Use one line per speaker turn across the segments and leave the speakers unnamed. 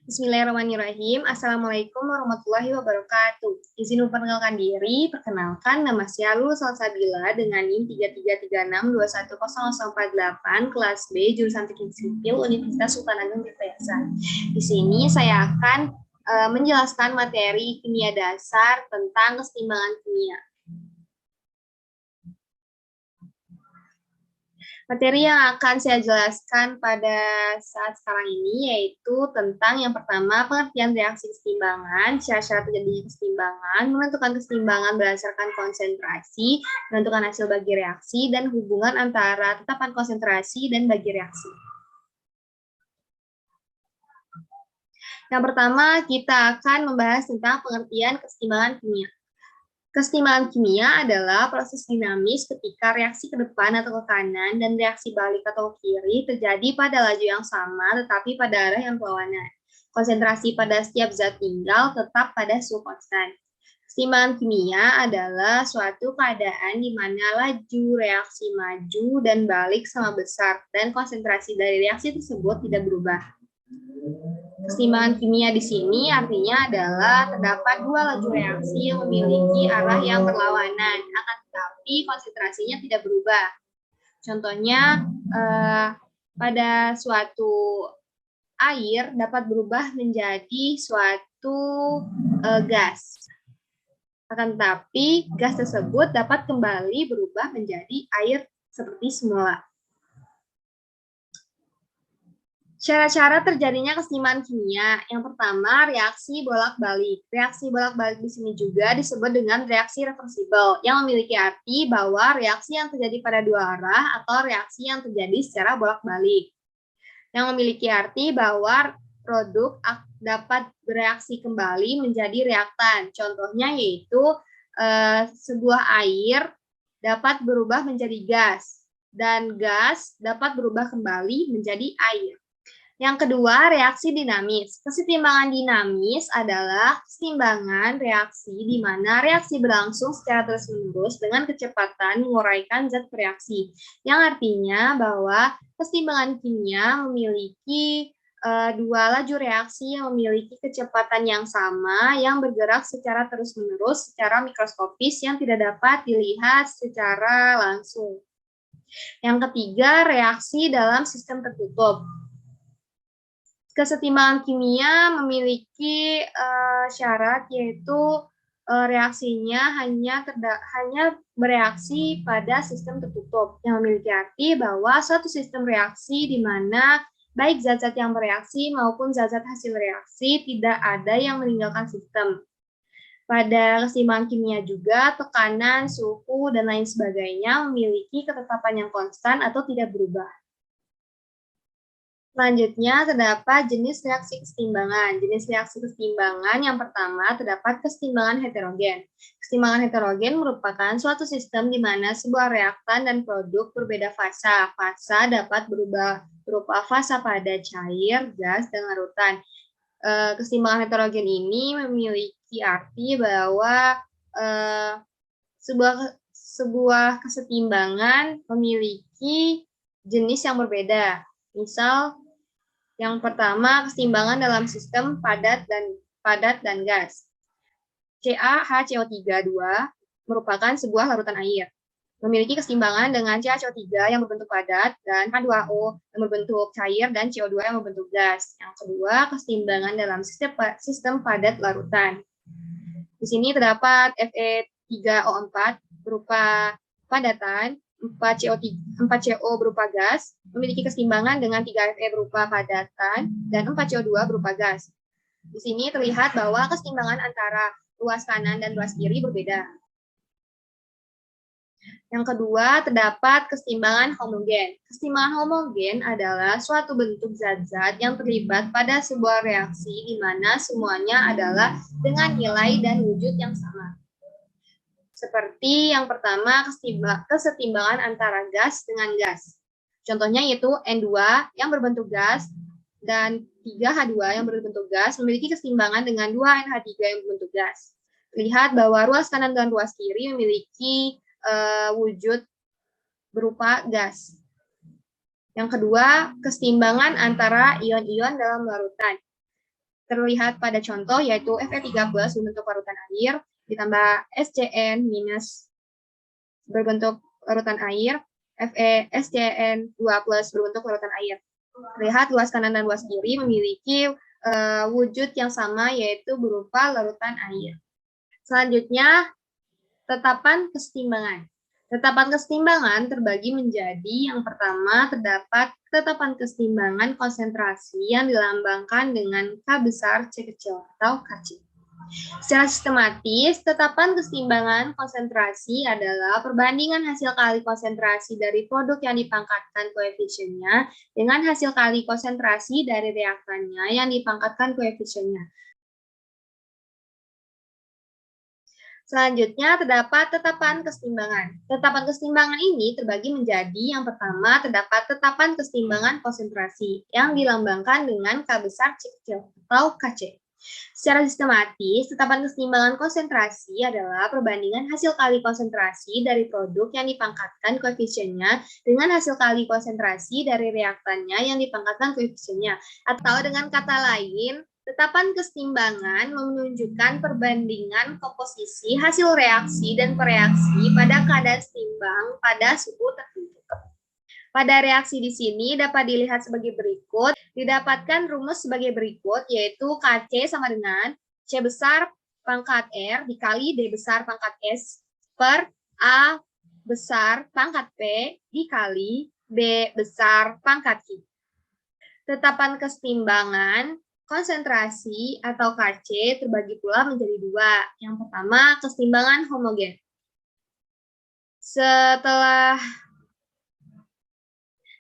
Bismillahirrahmanirrahim. Assalamualaikum warahmatullahi wabarakatuh. Izin memperkenalkan diri, perkenalkan nama saya Lulu Salsabila dengan NIM 3336210048 kelas B jurusan Teknik Sipil Universitas Sultan Ageng Tirtayasa. Di sini saya akan menjelaskan materi kimia dasar tentang keseimbangan kimia. Materi yang akan saya jelaskan pada saat sekarang ini yaitu tentang yang pertama pengertian reaksi keseimbangan, syarat-syarat terjadinya keseimbangan, menentukan keseimbangan berdasarkan konsentrasi, menentukan hasil bagi reaksi, dan hubungan antara tetapan konsentrasi dan bagi reaksi. Yang pertama kita akan membahas tentang pengertian keseimbangan kimia. Keseimbangan kimia adalah proses dinamis ketika reaksi ke depan atau ke kanan dan reaksi balik atau ke kiri terjadi pada laju yang sama tetapi pada arah yang berlawanan. Konsentrasi pada setiap zat tinggal tetap pada suhu konstan. Keseimbangan kimia adalah suatu keadaan di mana laju reaksi maju dan balik sama besar dan konsentrasi dari reaksi tersebut tidak berubah. Keseimbangan kimia di sini artinya adalah terdapat dua laju reaksi yang memiliki arah yang berlawanan, akan tetapi konsentrasinya tidak berubah. Contohnya, pada suatu air dapat berubah menjadi suatu gas. Akan tetapi gas tersebut dapat kembali berubah menjadi air seperti semula. Syarat-syarat terjadinya keseimbangan kimia. Yang pertama, reaksi bolak-balik. Reaksi bolak-balik di sini juga disebut dengan reaksi reversibel, yang memiliki arti bahwa reaksi yang terjadi pada dua arah atau reaksi yang terjadi secara bolak-balik. Yang memiliki arti bahwa produk dapat bereaksi kembali menjadi reaktan. Contohnya yaitu sebuah air dapat berubah menjadi gas, dan gas dapat berubah kembali menjadi air. Yang kedua, reaksi dinamis. Keseimbangan dinamis adalah keseimbangan reaksi di mana reaksi berlangsung secara terus-menerus dengan kecepatan menguraikan zat bereaksi, yang artinya bahwa keseimbangan kimia memiliki dua laju reaksi yang memiliki kecepatan yang sama yang bergerak secara terus-menerus secara mikroskopis yang tidak dapat dilihat secara langsung. Yang ketiga, reaksi dalam sistem tertutup. Keseimbangan kimia memiliki syarat yaitu reaksinya hanya bereaksi pada sistem tertutup, yang memiliki arti bahwa suatu sistem reaksi di mana baik zat-zat yang bereaksi maupun zat-zat hasil reaksi tidak ada yang meninggalkan sistem. Pada keseimbangan kimia juga tekanan, suhu, dan lain sebagainya memiliki ketetapan yang konstan atau tidak berubah. Selanjutnya, terdapat jenis reaksi keseimbangan. Jenis reaksi keseimbangan yang pertama terdapat keseimbangan heterogen. Keseimbangan heterogen merupakan suatu sistem di mana sebuah reaktan dan produk berbeda fasa. Fasa dapat berubah berupa fasa pada cair, gas, dan larutan. Keseimbangan heterogen ini memiliki arti bahwa sebuah keseimbangan memiliki jenis yang berbeda. Misal, yang pertama, keseimbangan dalam sistem padat dan gas. CaHCO3 merupakan sebuah larutan air. Memiliki keseimbangan dengan CaCO3 yang berbentuk padat dan H2O yang berbentuk cair dan CO2 yang berbentuk gas. Yang kedua, keseimbangan dalam sistem padat larutan. Di sini terdapat Fe3O4 berupa padatan, 4CO berupa gas, memiliki keseimbangan dengan 3Fe berupa padatan, dan 4CO2 berupa gas. Di sini terlihat bahwa keseimbangan antara ruas kanan dan ruas kiri berbeda. Yang kedua, terdapat keseimbangan homogen. Keseimbangan homogen adalah suatu bentuk zat-zat yang terlibat pada sebuah reaksi di mana semuanya adalah dengan nilai dan wujud yang sama. Seperti yang pertama, kesetimbangan antara gas dengan gas. Contohnya yaitu N2 yang berbentuk gas dan 3H2 yang berbentuk gas memiliki keseimbangan dengan 2NH3 yang berbentuk gas. Lihat bahwa ruas kanan dan ruas kiri memiliki wujud berupa gas. Yang kedua, keseimbangan antara ion-ion dalam larutan. terlihat pada contoh yaitu Fe3+ berbentuk larutan air ditambah SCN- berbentuk larutan air, FeSCN2+ berbentuk larutan air. Terlihat luas kanan dan luas kiri memiliki wujud yang sama yaitu berupa larutan air. Selanjutnya, tetapan kesetimbangan. Tetapan kesetimbangan terbagi menjadi yang pertama terdapat tetapan kesetimbangan konsentrasi yang dilambangkan dengan K besar C kecil atau Kc. Secara sistematis, tetapan kesetimbangan konsentrasi adalah perbandingan hasil kali konsentrasi dari produk yang dipangkatkan koefisiennya dengan hasil kali konsentrasi dari reaktannya yang dipangkatkan koefisiennya. Selanjutnya, terdapat tetapan kesetimbangan. Tetapan kesetimbangan ini terbagi menjadi yang pertama, terdapat tetapan kesetimbangan konsentrasi yang dilambangkan dengan K besar C kecil atau Kc. Secara sistematis, tetapan kesetimbangan konsentrasi adalah perbandingan hasil kali konsentrasi dari produk yang dipangkatkan koefisiennya dengan hasil kali konsentrasi dari reaktannya yang dipangkatkan koefisiennya. Atau dengan kata lain, tetapan kesetimbangan menunjukkan perbandingan komposisi hasil reaksi dan pereaksi pada keadaan setimbang pada suhu tertentu. Pada reaksi di sini dapat dilihat sebagai berikut. Didapatkan rumus sebagai berikut, yaitu Kc sama dengan C besar pangkat R dikali D besar pangkat S per A besar pangkat P dikali B besar pangkat Q. Tetapan kesetimbangan konsentrasi atau Kc terbagi pula menjadi dua. Yang pertama, kesetimbangan homogen.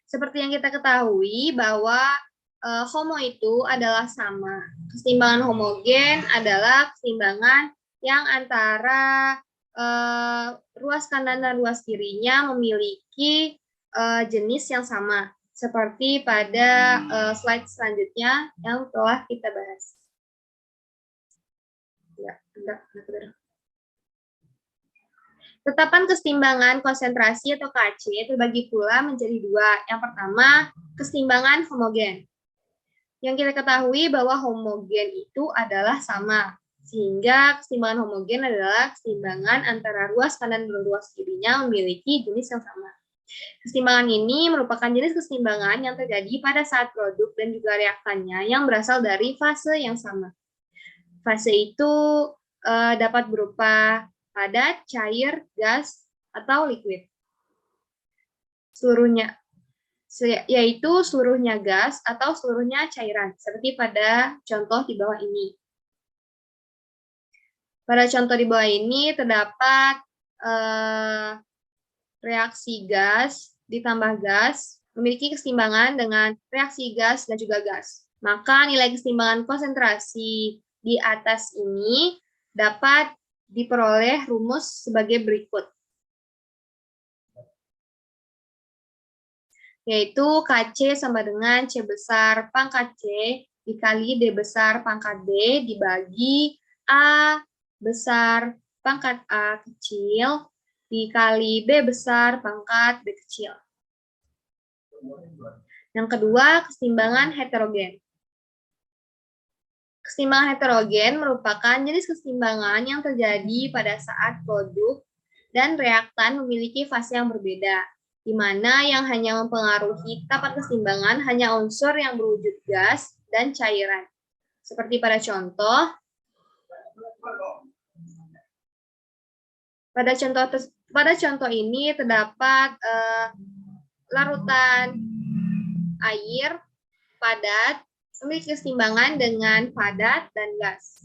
Seperti yang kita ketahui bahwa homo itu adalah sama. Kesetimbangan homogen adalah kesetimbangan yang antara ruas kanan dan ruas kirinya memiliki jenis yang sama. Seperti pada slide selanjutnya yang telah kita bahas. Ya, tetapan kesetimbangan konsentrasi atau Kc terbagi pula menjadi dua. Yang pertama, kesetimbangan homogen. Yang kita ketahui bahwa homogen itu adalah sama. Sehingga kesetimbangan homogen adalah kesetimbangan antara ruas kanan dan ruas kirinya memiliki jenis yang sama. Kesetimbangan ini merupakan jenis kesetimbangan yang terjadi pada saat produk dan juga reaktannya yang berasal dari fase yang sama. Fase itu dapat berupa padat, cair, gas, atau liquid. Seluruhnya, yaitu seluruhnya gas atau seluruhnya cairan, seperti pada contoh di bawah ini. Pada contoh di bawah ini terdapat reaksi gas ditambah gas memiliki kesetimbangan dengan reaksi gas dan juga gas. Maka nilai kesetimbangan konsentrasi di atas ini dapat diperoleh rumus sebagai berikut. Yaitu Kc sama dengan C besar pangkat C dikali D besar pangkat D dibagi A besar pangkat A kecil dikali B besar pangkat B kecil. Yang kedua, kesetimbangan heterogen. Kesetimbangan heterogen merupakan jenis kesetimbangan yang terjadi pada saat produk dan reaktan memiliki fase yang berbeda, di mana yang hanya mempengaruhi tetapan kesetimbangan hanya unsur yang berwujud gas dan cairan. Seperti pada contoh, pada contoh ini terdapat larutan air padat memiliki kesetimbangan dengan padat dan gas.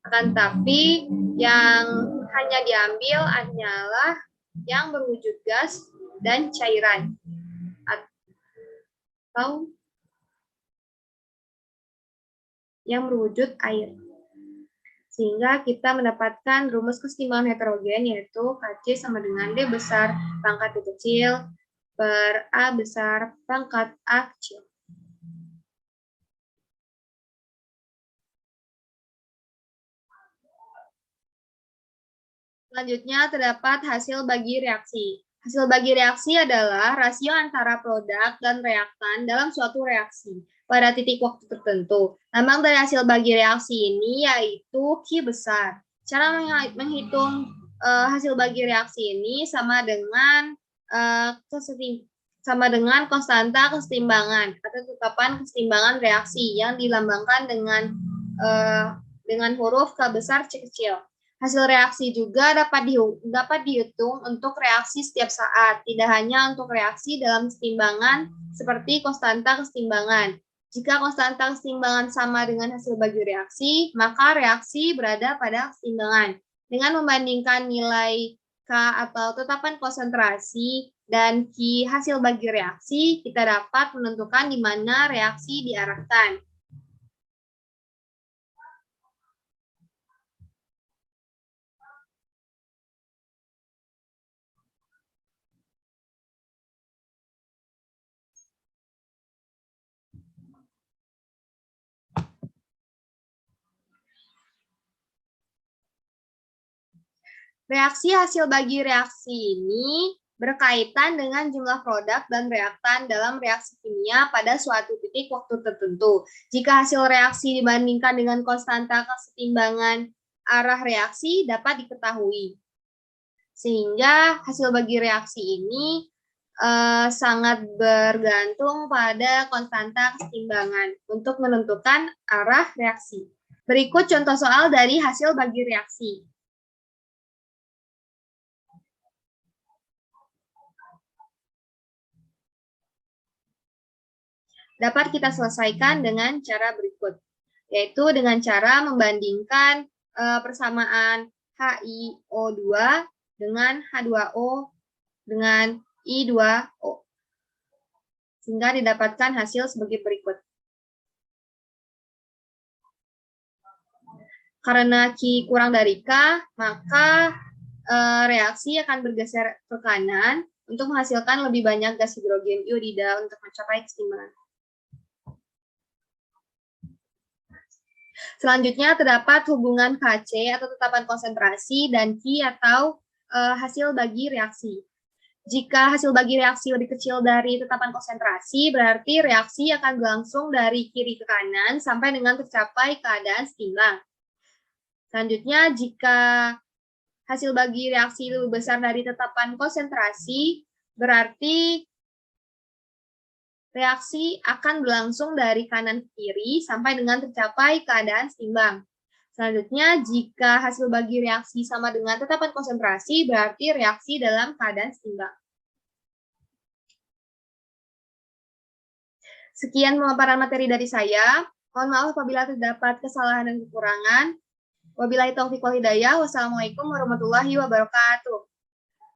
Akan tetapi yang hanya diambil hanyalah yang berwujud gas dan cairan atau yang berwujud air. Sehingga kita mendapatkan rumus kesetimbangan heterogen yaitu Kc sama dengan D besar pangkat D kecil per A besar pangkat A kecil. Selanjutnya terdapat hasil bagi reaksi. Hasil bagi reaksi adalah rasio antara produk dan reaktan dalam suatu reaksi pada titik waktu tertentu. Lambang dari hasil bagi reaksi ini yaitu Q besar. Cara menghitung hasil bagi reaksi ini sama dengan konstanta kesetimbangan atau tetapan kesetimbangan reaksi yang dilambangkan dengan huruf K besar C kecil. Hasil reaksi juga dapat dihitung untuk reaksi setiap saat, tidak hanya untuk reaksi dalam kesetimbangan seperti konstanta kesetimbangan. Jika konstanta kesetimbangan sama dengan hasil bagi reaksi, maka reaksi berada pada kesetimbangan. Dengan membandingkan nilai K atau tetapan konsentrasi dan Q hasil bagi reaksi, kita dapat menentukan di mana reaksi diarahkan. Reaksi hasil bagi reaksi ini berkaitan dengan jumlah produk dan reaktan dalam reaksi kimia pada suatu titik waktu tertentu. Jika hasil reaksi dibandingkan dengan konstanta kesetimbangan arah reaksi dapat diketahui. Sehingga hasil bagi reaksi ini sangat bergantung pada konstanta kesetimbangan untuk menentukan arah reaksi. Berikut contoh soal dari hasil bagi reaksi. Dapat kita selesaikan dengan cara berikut, yaitu dengan cara membandingkan persamaan HiO2 dengan H2O dengan I2O, sehingga didapatkan hasil sebagai berikut. Karena Q kurang dari K, maka reaksi akan bergeser ke kanan untuk menghasilkan lebih banyak gas hidrogen iodida untuk mencapai keseimbangan. Selanjutnya terdapat hubungan Kc atau tetapan konsentrasi dan Q atau hasil bagi reaksi. Jika hasil bagi reaksi lebih kecil dari tetapan konsentrasi, berarti reaksi akan berlangsung dari kiri ke kanan sampai dengan tercapai keadaan seimbang. Selanjutnya, jika hasil bagi reaksi lebih besar dari tetapan konsentrasi, berarti reaksi akan berlangsung dari kanan ke kiri sampai dengan tercapai keadaan seimbang. Selanjutnya, jika hasil bagi reaksi sama dengan tetapan konsentrasi, berarti reaksi dalam keadaan seimbang. Sekian pemaparan materi dari saya. Mohon maaf apabila terdapat kesalahan dan kekurangan. Wabillahi taufiq wal hidayah. Wassalamualaikum warahmatullahi wabarakatuh.